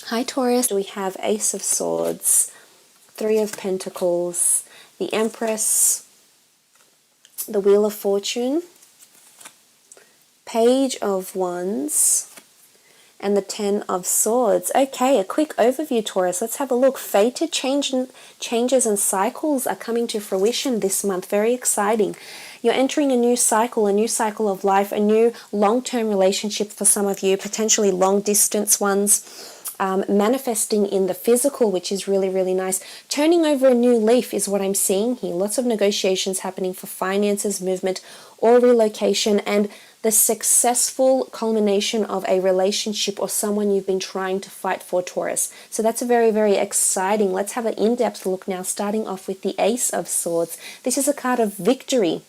Hi Taurus, we have Ace of Swords, Three of Pentacles, the Empress, the Wheel of Fortune, Page of Wands, and the Ten of Swords. Okay, a quick overview, Taurus. Let's have a look. Fated changes and cycles are coming to fruition this month. Very exciting. You're entering a new cycle of life, a new long-term relationship for some of you, potentially long-distance ones. Manifesting in the physical, which is really, really nice. Turning over a new leaf is what I'm seeing here. Lots of negotiations happening for finances, movement, or relocation, and the successful culmination of a relationship or someone you've been trying to fight for, Taurus. So that's very, very exciting. Let's have an in-depth look now, starting off with the Ace of Swords. This is a card of victory,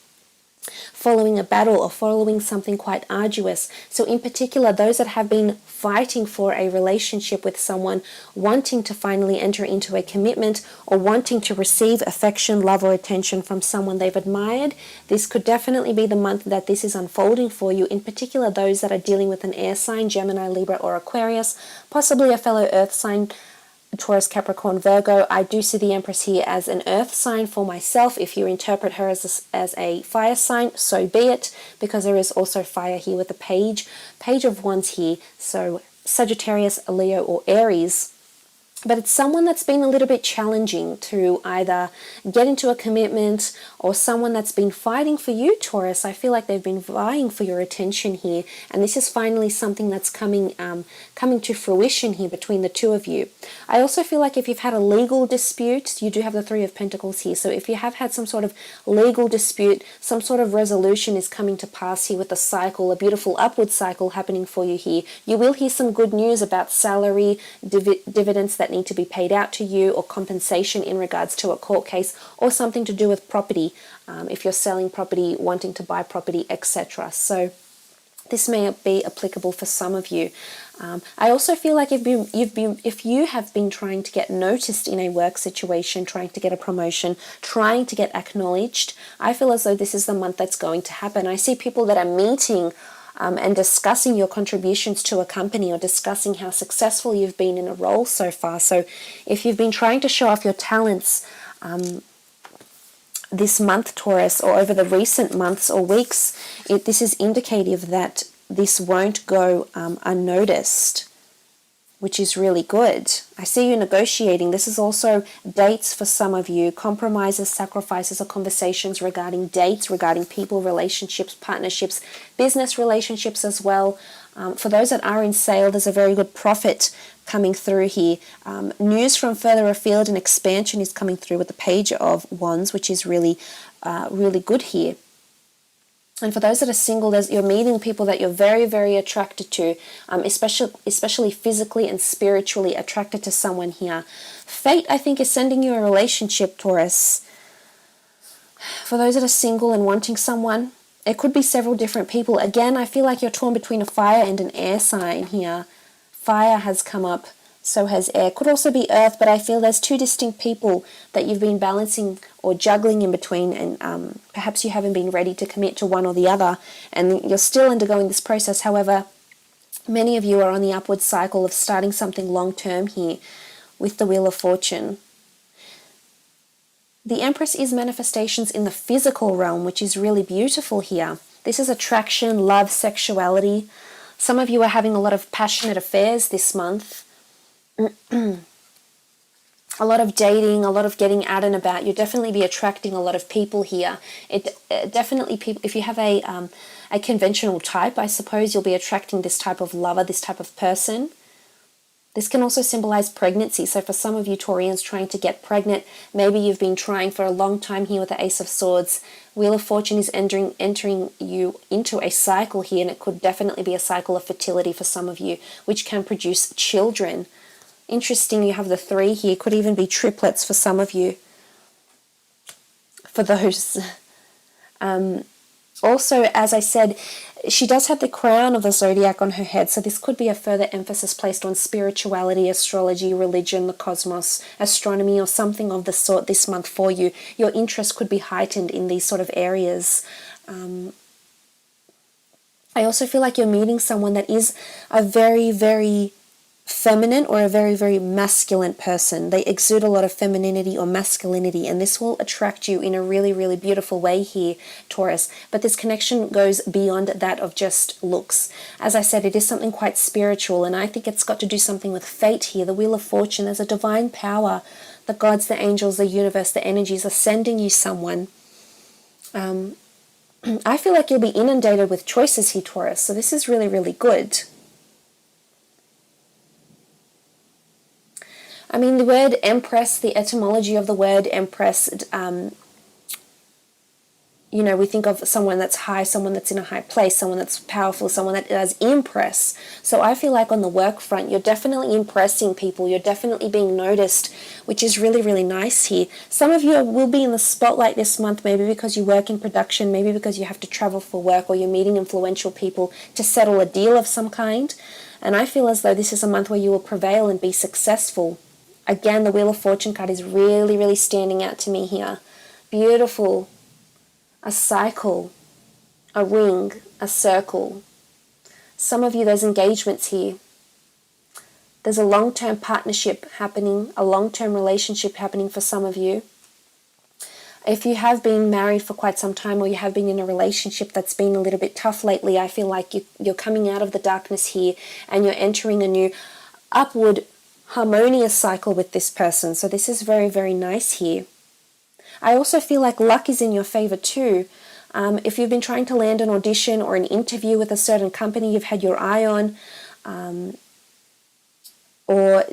following a battle or following something quite arduous. So in particular, those that have been fighting for a relationship with someone, wanting to finally enter into a commitment or wanting to receive affection, love, or attention from someone they've admired, this could definitely be the month that this is unfolding for you. In particular, those that are dealing with an air sign, Gemini, Libra, or Aquarius, possibly a fellow earth sign, Taurus, Capricorn, Virgo. I do see the Empress here as an earth sign for myself. If you interpret her as a fire sign, so be it, because there is also fire here with the page of wands here. So Sagittarius, Leo, or Aries. But it's someone that's been a little bit challenging to either get into a commitment, or someone that's been fighting for you, Taurus. I feel like they've been vying for your attention here, and this is finally something that's coming to fruition here between the two of you. I also feel like if you've had a legal dispute, you do have the Three of Pentacles here. So if you have had some sort of legal dispute, some sort of resolution is coming to pass here with a cycle, a beautiful upward cycle happening for you here. You will hear some good news about salary, dividends that need to be paid out to you, or compensation in regards to a court case, or something to do with property, if you're selling property, wanting to buy property, etc. So this may be applicable for some of you. I also feel like if you have been trying to get noticed in a work situation, trying to get a promotion, trying to get acknowledged, I feel as though this is the month that's going to happen. I see people that are meeting and discussing your contributions to a company, or discussing how successful you've been in a role so far. So if you've been trying to show off your talents this month, Taurus, or over the recent months or weeks, this is indicative that this won't go unnoticed, which is really good. I see you negotiating. This is also dates for some of you, compromises, sacrifices, or conversations regarding dates, regarding people, relationships, partnerships, business relationships as well. For those that are in sale, there's a very good profit coming through here. News from further afield and expansion is coming through with the Page of Wands, which is really, really good here. And for those that are single, you're meeting people that you're very, very attracted to, especially physically and spiritually attracted to someone here. Fate, I think, is sending you a relationship, Taurus. For those that are single and wanting someone, it could be several different people. Again, I feel like you're torn between a fire and an air sign here. Fire has come up, so has air. Could also be earth, but I feel there's two distinct people that you've been balancing or juggling in between, and perhaps you haven't been ready to commit to one or the other, and you're still undergoing this process. However, many of you are on the upward cycle of starting something long-term here with the Wheel of Fortune. The Empress is manifestations in the physical realm, which is really beautiful here. This is attraction, love, sexuality. Some of you are having a lot of passionate affairs this month. A lot of dating, a lot of getting out and about. You'll definitely be attracting a lot of people here. Definitely people. If you have a conventional type, I suppose you'll be attracting this type of lover, this type of person. This can also symbolize pregnancy. So for some of you Taurians trying to get pregnant, maybe you've been trying for a long time here with the Ace of Swords. Wheel of Fortune is entering you into a cycle here, and it could definitely be a cycle of fertility for some of you, which can produce children. Interesting, you have the 3 here. Could even be triplets for some of you. For those. Also, as I said, she does have the crown of the zodiac on her head, so this could be a further emphasis placed on spirituality, astrology, religion, the cosmos, astronomy, or something of the sort this month for you. Your interest could be heightened in these sort of areas. I also feel like you're meeting someone that is a very, very feminine or a very, very masculine person. They exude a lot of femininity or masculinity, and this will attract you in a really, really beautiful way here, Taurus. But this connection goes beyond that of just looks. As I said, it is something quite spiritual, and I think it's got to do something with fate here. The Wheel of Fortune, there's a divine power. The gods, the angels, the universe, the energies are sending you someone. I feel like you'll be inundated with choices here, Taurus, so this is really, really good. I mean, the word Empress, the etymology of the word Empress, we think of someone that's high, someone that's in a high place, someone that's powerful, someone that does impress. So I feel like on the work front, you're definitely impressing people. You're definitely being noticed, which is really, really nice here. Some of you will be in the spotlight this month, maybe because you work in production, maybe because you have to travel for work, or you're meeting influential people to settle a deal of some kind. And I feel as though this is a month where you will prevail and be successful. Again, the Wheel of Fortune card is really, really standing out to me here. Beautiful. A cycle, a ring, a circle. Some of you, those engagements here. There's a long-term partnership happening, a long-term relationship happening for some of you. If you have been married for quite some time, or you have been in a relationship that's been a little bit tough lately, I feel like you're coming out of the darkness here and you're entering a new upward harmonious cycle with this person. So this is very, very nice here. I also feel like luck is in your favor too. If you've been trying to land an audition or an interview with a certain company you've had your eye on, or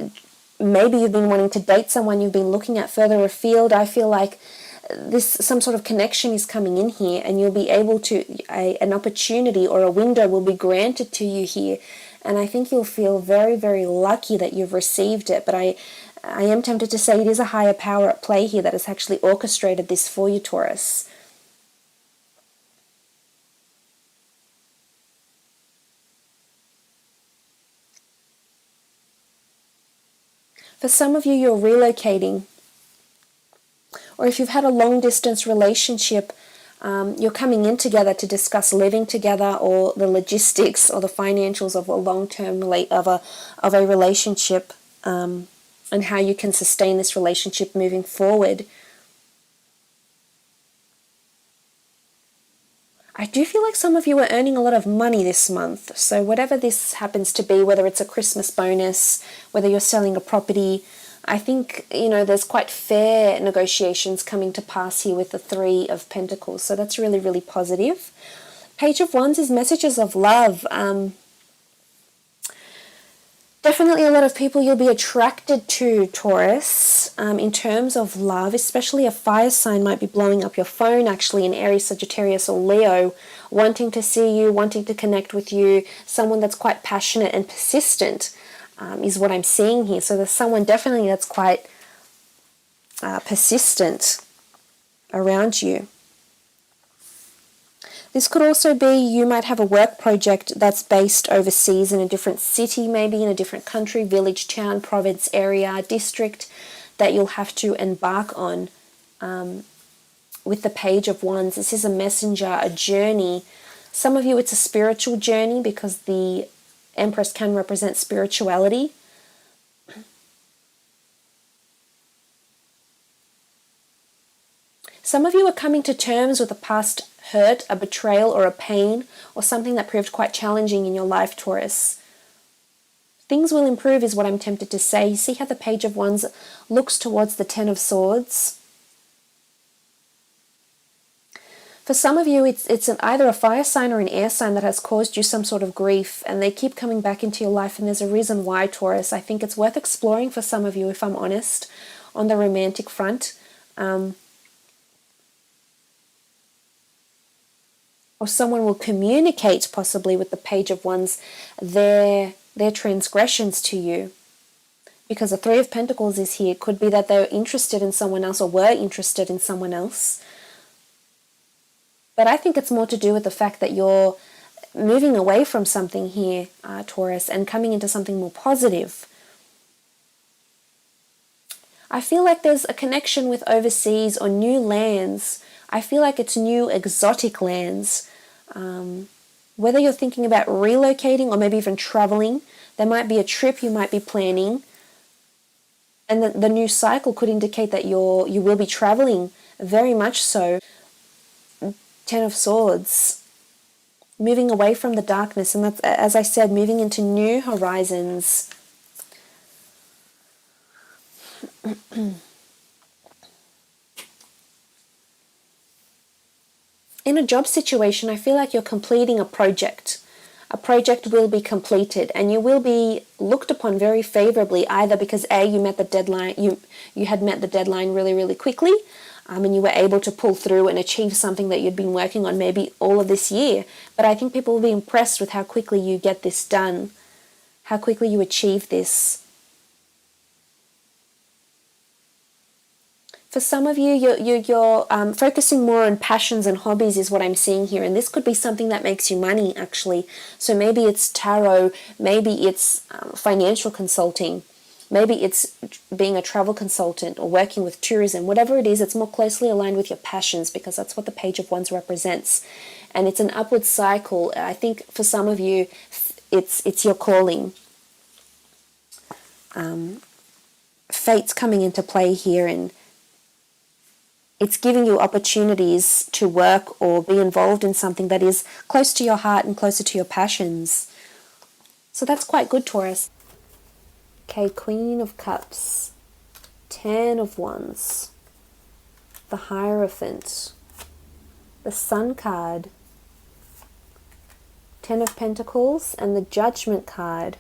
maybe you've been wanting to date someone you've been looking at further afield, I feel like some sort of connection is coming in here, and you'll be able to, an opportunity or a window will be granted to you here. And I think you'll feel very, very lucky that you've received it. But I am tempted to say it is a higher power at play here that has actually orchestrated this for you, Taurus. For some of you, you're relocating. Or if you've had a long-distance relationship, you're coming in together to discuss living together, or the logistics or the financials of a long-term of a relationship, and how you can sustain this relationship moving forward. I do feel like some of you are earning a lot of money this month. So whatever this happens to be, whether it's a Christmas bonus, whether you're selling a property, I think, there's quite fair negotiations coming to pass here with the Three of Pentacles. So that's really, really positive. Page of Wands is messages of love. Definitely a lot of people you'll be attracted to, Taurus, in terms of love, especially a fire sign might be blowing up your phone, actually, an Aries, Sagittarius, or Leo, wanting to see you, wanting to connect with you, someone that's quite passionate and persistent. Is what I'm seeing here. So there's someone definitely that's quite persistent around you. This could also be you might have a work project that's based overseas in a different city, maybe in a different country, village, town, province, area, district, that you'll have to embark on with the Page of Wands. This is a messenger, a journey. Some of you, it's a spiritual journey because the Empress can represent spirituality. Some of you are coming to terms with a past hurt, a betrayal, or a pain, or something that proved quite challenging in your life, Taurus. Things will improve is what I'm tempted to say. You see how the Page of Wands looks towards the Ten of Swords? For some of you, it's either a fire sign or an air sign that has caused you some sort of grief, and they keep coming back into your life, and there's a reason why, Taurus. I think it's worth exploring for some of you, if I'm honest, on the romantic front. Or someone will communicate, possibly with the Page of Wands, their transgressions to you. Because the Three of Pentacles is here. It could be that they're interested in someone else, or were interested in someone else. But I think it's more to do with the fact that you're moving away from something here, Taurus, and coming into something more positive. I feel like there's a connection with overseas or new lands. I feel like it's new exotic lands. Whether you're thinking about relocating or maybe even traveling, there might be a trip you might be planning. And the new cycle could indicate that you will be traveling, very much so. Ten of Swords. Moving away from the darkness, and that's, as I said, moving into new horizons. In a job situation, I feel like you're completing a project. A project will be completed and you will be looked upon very favorably, either because you met the deadline, you had met the deadline really, really quickly, and you were able to pull through and achieve something that you'd been working on maybe all of this year. But I think people will be impressed with how quickly you get this done, how quickly you achieve this. For some of you, you're focusing more on passions and hobbies is what I'm seeing here. And this could be something that makes you money, actually. So maybe it's tarot, maybe it's financial consulting, maybe it's being a travel consultant or working with tourism. Whatever it is, it's more closely aligned with your passions, because that's what the Page of Wands represents. And it's an upward cycle. I think for some of you, it's your calling. Fate's coming into play here, and it's giving you opportunities to work or be involved in something that is close to your heart and closer to your passions. So that's quite good, Taurus. Okay, Queen of Cups, Ten of Wands, the Hierophant, the Sun card, Ten of Pentacles, and the Judgment card.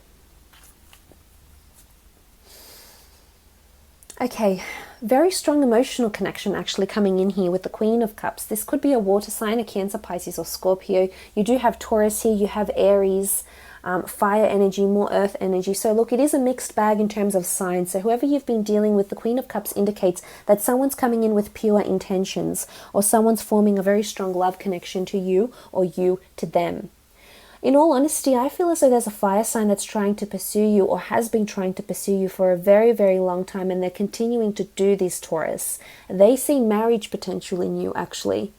Okay, very strong emotional connection actually coming in here with the Queen of Cups. This could be a water sign, a Cancer, Pisces, or Scorpio. You do have Taurus here, you have Aries, fire energy, more earth energy. So look, it is a mixed bag in terms of signs. So whoever you've been dealing with, the Queen of Cups indicates that someone's coming in with pure intentions, or someone's forming a very strong love connection to you, or you to them. In all honesty, I feel as though there's a fire sign that's trying to pursue you, or has been trying to pursue you for a very, very long time, and they're continuing to do this, Taurus. They see marriage potential in you, actually.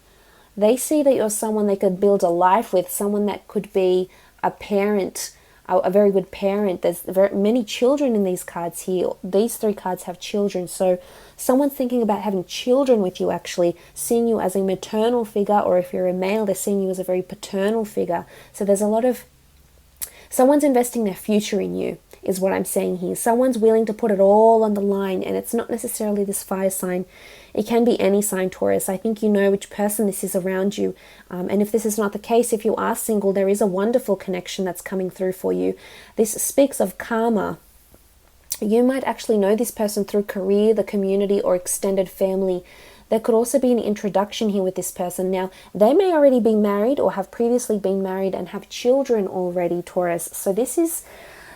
They see that you're someone they could build a life with, someone that could be a parent, a very good parent. There's very many children in these cards here. These three cards have children, so someone's thinking about having children with you, actually, seeing you as a maternal figure, or if you're a male, they're seeing you as a very paternal figure. So there's a lot of, someone's investing their future in you, is what I'm saying here. Someone's willing to put it all on the line, and it's not necessarily this fire sign. It can be any sign, Taurus. I think you know which person this is around you. And if this is not the case, if you are single, there is a wonderful connection that's coming through for you. This speaks of karma. You might actually know this person through career, the community, or extended family. There could also be an introduction here with this person. Now, they may already be married or have previously been married and have children already, Taurus. So this is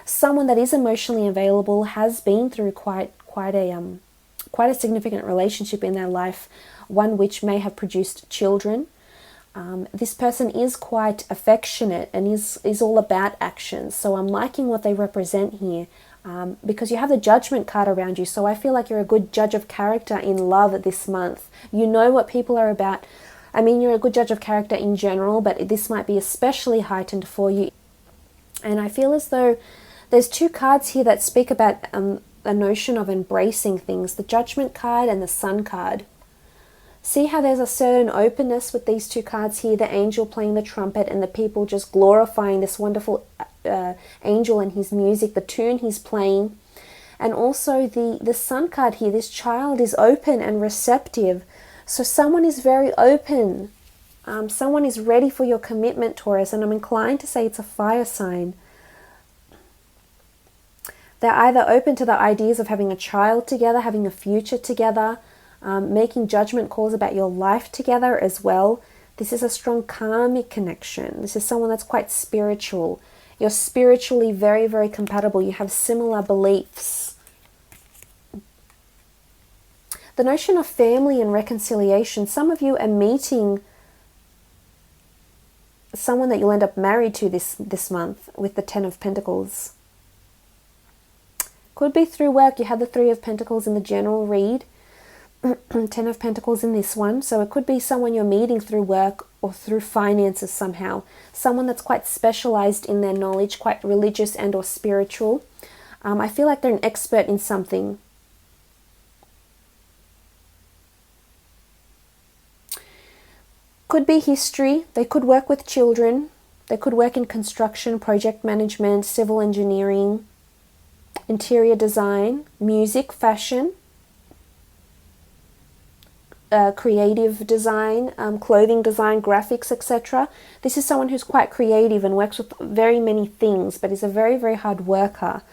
someone that is emotionally available, has been through quite a significant relationship in their life, one which may have produced children. This person is quite affectionate and is all about action. So I'm liking what they represent here, because you have the Judgment card around you. So I feel like you're a good judge of character in love this month. You know what people are about. I mean, you're a good judge of character in general, but this might be especially heightened for you. And I feel as though there's two cards here that speak about a notion of embracing things, the Judgment card and the Sun card. See how there's a certain openness with these two cards here, the angel playing the trumpet and the people just glorifying this wonderful angel and his music, the tune he's playing. And also the Sun card here, this child is open and receptive. So someone is very open. Someone is ready for your commitment, Taurus, and I'm inclined to say it's a fire sign. They're either open to the ideas of having a child together, having a future together, making judgment calls about your life together as well. This is a strong karmic connection. This is someone that's quite spiritual. You're spiritually very, very compatible. You have similar beliefs. The notion of family and reconciliation. Some of you are meeting someone that you'll end up married to this month with the Ten of Pentacles. Could be through work. You had the Three of Pentacles in the general read. Ten of Pentacles in this one. So it could be someone you're meeting through work or through finances somehow. Someone that's quite specialized in their knowledge, quite religious and or spiritual. I feel like they're an expert in something. Could be history. They could work with children. They could work in construction, project management, civil engineering, interior design, music, fashion, creative design, clothing design, graphics, etc. This is someone who's quite creative and works with very many things, but is a very, very hard worker,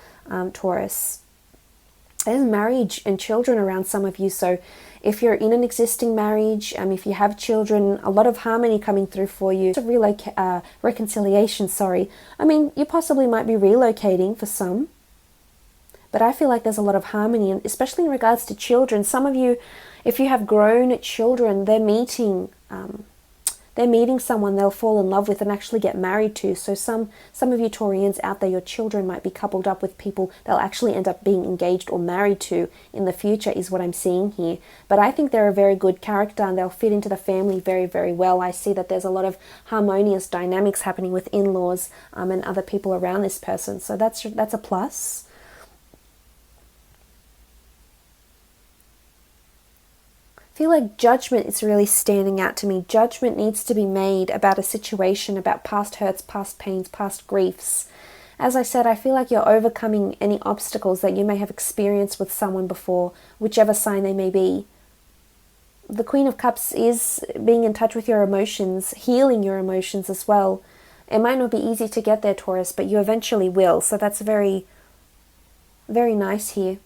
Taurus. There's marriage and children around some of you, so if you're in an existing marriage, if you have children, a lot of harmony coming through for you. Reconciliation, sorry. I mean, you possibly might be relocating for some, but I feel like there's a lot of harmony, and especially in regards to children. Some of you, if you have grown children, they're meeting someone they'll fall in love with and actually get married to. So some of you Taurians out there, your children might be coupled up with people they'll actually end up being engaged or married to in the future, is what I'm seeing here. But I think they're a very good character and they'll fit into the family very, very well. I see that there's a lot of harmonious dynamics happening with in-laws and other people around this person. So that's a plus. I feel like judgment is really standing out to me. Judgment needs to be made about a situation, about past hurts, past pains, past griefs. As I said, I feel like you're overcoming any obstacles that you may have experienced with someone before, whichever sign they may be. The Queen of Cups is being in touch with your emotions, healing your emotions as well. It might not be easy to get there, Taurus, but you eventually will. So that's very, very nice here.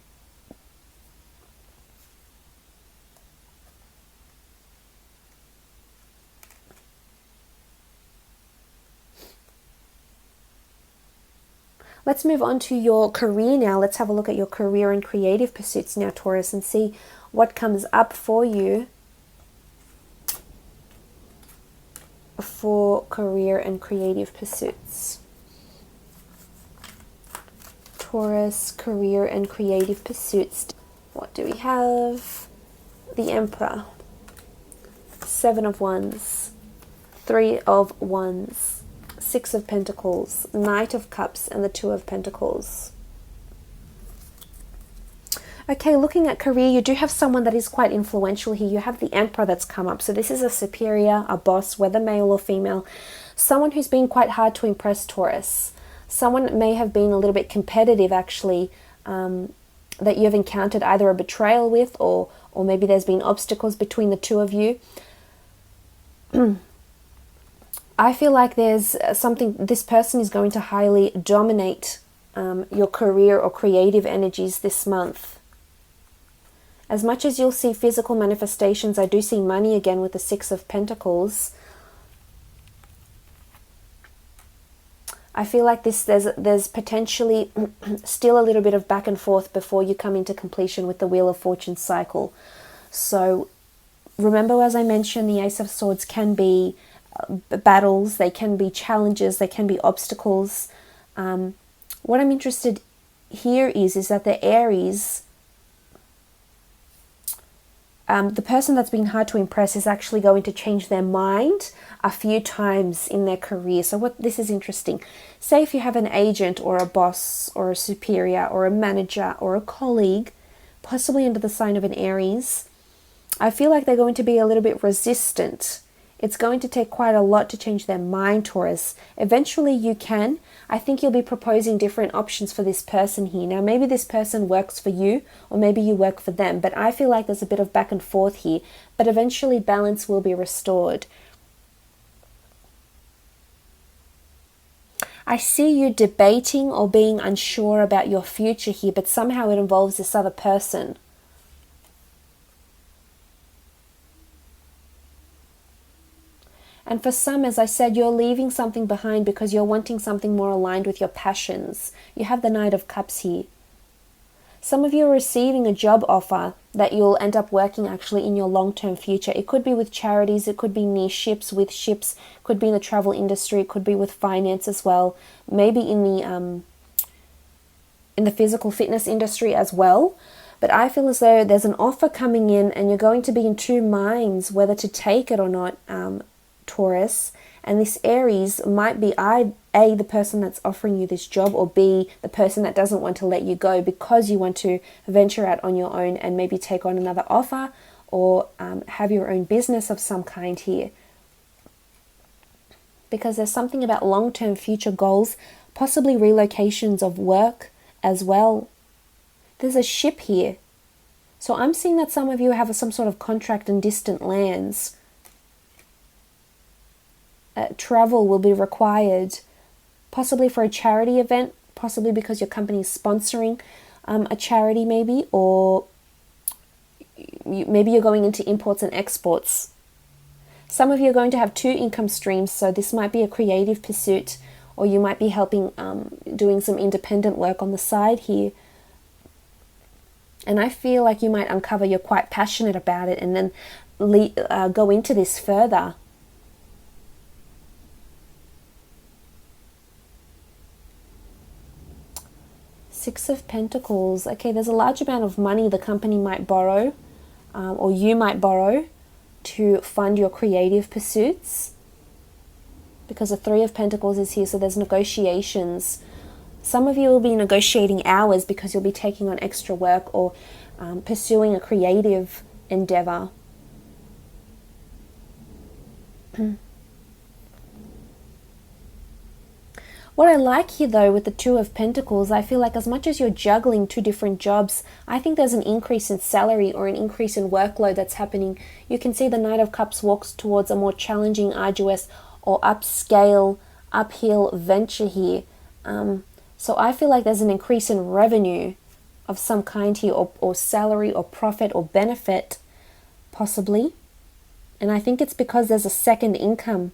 Let's move on to your career now. Let's have a look at your career and creative pursuits now, Taurus, and see what comes up for you for career and creative pursuits. Taurus, career and creative pursuits. What do we have? The Emperor, Seven of Wands, Three of Wands, Six of Pentacles, Knight of Cups, and the Two of Pentacles. Okay, looking at career, you do have someone that is quite influential here. You have the Emperor that's come up. So this is a superior, a boss, whether male or female. Someone who's been quite hard to impress, Taurus. Someone may have been a little bit competitive, actually, that you've encountered either a betrayal with, or maybe there's been obstacles between the two of you. I feel like there's something, this person is going to highly dominate your career or creative energies this month. As much as you'll see physical manifestations, I do see money again with the Six of Pentacles. I feel like there's potentially still a little bit of back and forth before you come into completion with the Wheel of Fortune cycle. So remember, as I mentioned, the Ace of Swords can be battles, they can be challenges, they can be obstacles. What I'm interested here is that the Aries, the person that's been hard to impress is actually going to change their mind a few times in their career. So this is interesting. Say if you have an agent or a boss or a superior or a manager or a colleague, possibly under the sign of an Aries, I feel like they're going to be a little bit resistant. It's going to take quite a lot to change their mind, Taurus. Eventually you can. I think you'll be proposing different options for this person here. Now, maybe this person works for you, or maybe you work for them, but I feel like there's a bit of back and forth here, but eventually balance will be restored. I see you debating or being unsure about your future here, but somehow it involves this other person. And for some, as I said, you're leaving something behind because you're wanting something more aligned with your passions. You have the Knight of Cups here. Some of you are receiving a job offer that you'll end up working actually in your long-term future. It could be with charities, it could be near ships, with ships, could be in the travel industry, it could be with finance as well, maybe in the physical fitness industry as well. But I feel as though there's an offer coming in and you're going to be in two minds whether to take it or not, Taurus. And this Aries might be A, the person that's offering you this job, or B, the person that doesn't want to let you go because you want to venture out on your own and maybe take on another offer, or have your own business of some kind here. Because there's something about long-term future goals, possibly relocations of work as well. There's a ship here. So I'm seeing that some of you have some sort of contract in distant lands. Travel will be required, possibly for a charity event, possibly because your company is sponsoring a charity maybe, or maybe you're going into imports and exports. Some of you are going to have two income streams, so this might be a creative pursuit, or you might be helping, doing some independent work on the side here. And I feel like you might uncover you're quite passionate about it and then go into this further. Six of Pentacles. Okay, there's a large amount of money the company might borrow, or you might borrow to fund your creative pursuits. Because the Three of Pentacles is here, so there's negotiations. Some of you will be negotiating hours because you'll be taking on extra work or pursuing a creative endeavor. What I like here though with the Two of Pentacles, I feel like as much as you're juggling two different jobs, I think there's an increase in salary or an increase in workload that's happening. You can see the Knight of Cups walks towards a more challenging, arduous or uphill venture here. So I feel like there's an increase in revenue of some kind here, or salary or profit or benefit, possibly. And I think it's because there's a second income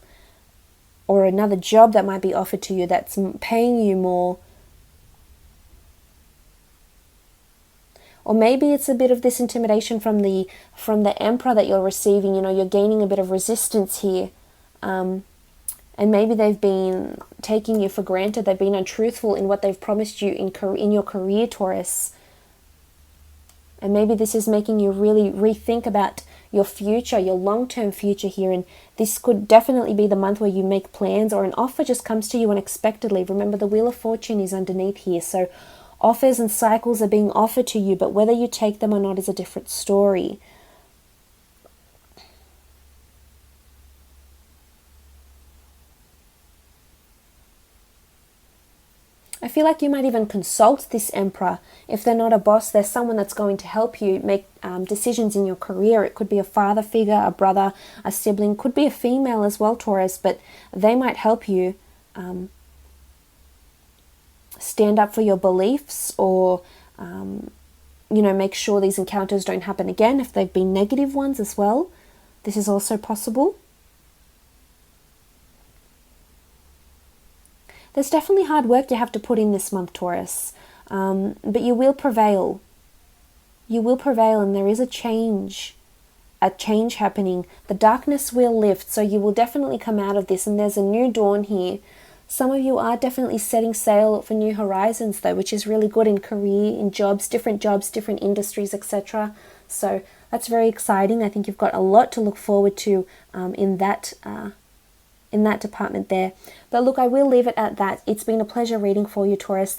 or another job that might be offered to you that's paying you more. Or maybe it's a bit of this intimidation from the Emperor that you're receiving. You know, you're gaining a bit of resistance here. And maybe they've been taking you for granted. They've been untruthful in what they've promised you in your career, Taurus. And maybe this is making you really rethink about your future, your long-term future here. And this could definitely be the month where you make plans, or an offer just comes to you unexpectedly. Remember, the Wheel of Fortune is underneath here. So offers and cycles are being offered to you, but whether you take them or not is a different story. I feel like you might even consult this Emperor. If they're not a boss, there's someone that's going to help you make decisions in your career. It could be a father figure, a brother, a sibling, could be a female as well, Taurus, but they might help you stand up for your beliefs, or make sure these encounters don't happen again if they've been negative ones as well. This is also possible. There's definitely hard work you have to put in this month, Taurus, but you will prevail. You will prevail, and there is a change happening. The darkness will lift, so you will definitely come out of this, and there's a new dawn here. Some of you are definitely setting sail for new horizons, though, which is really good in career, in jobs, different industries, etc. So that's very exciting. I think you've got a lot to look forward to in that department there. But look, I will leave it at that. It's been a pleasure reading for you, Taurus.